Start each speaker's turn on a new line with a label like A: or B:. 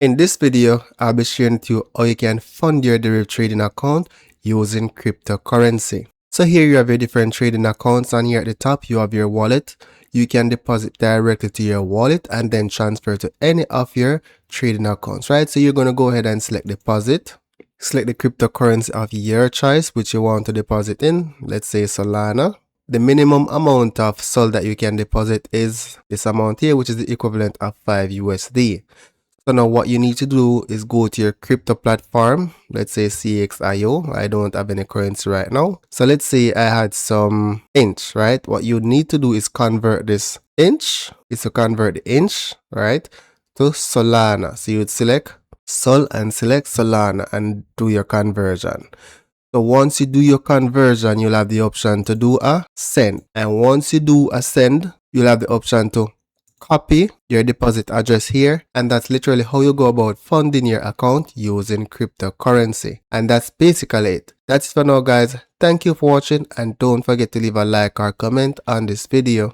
A: In this video, I'll be sharing with you how you can fund your Deriv trading account using cryptocurrency. So here you have your different trading accounts, and here at the top you have your wallet. You can deposit directly to your wallet and then transfer to any of your trading accounts, right? So you're going to go ahead and select deposit. Select the cryptocurrency of your choice which you want to deposit in. Let's say Solana. The minimum amount of SOL that you can deposit is this amount here, which is the equivalent of 5 USD. So now what you need to do is go to your crypto platform. Let's say CXIO. I don't have any currency right now. So let's say I had some inch, right? What you need to do is convert this inch. Is to convert the inch, right, to Solana. So you would select Sol and select Solana and do your conversion. So once you do your conversion, you'll have the option to do a send. And once you do a send, you'll have the option to copy your deposit address here, and that's literally how you go about funding your account using cryptocurrency. And that's basically it. That's it for now, guys. Thank you for watching, and don't forget to leave a like or comment on this video.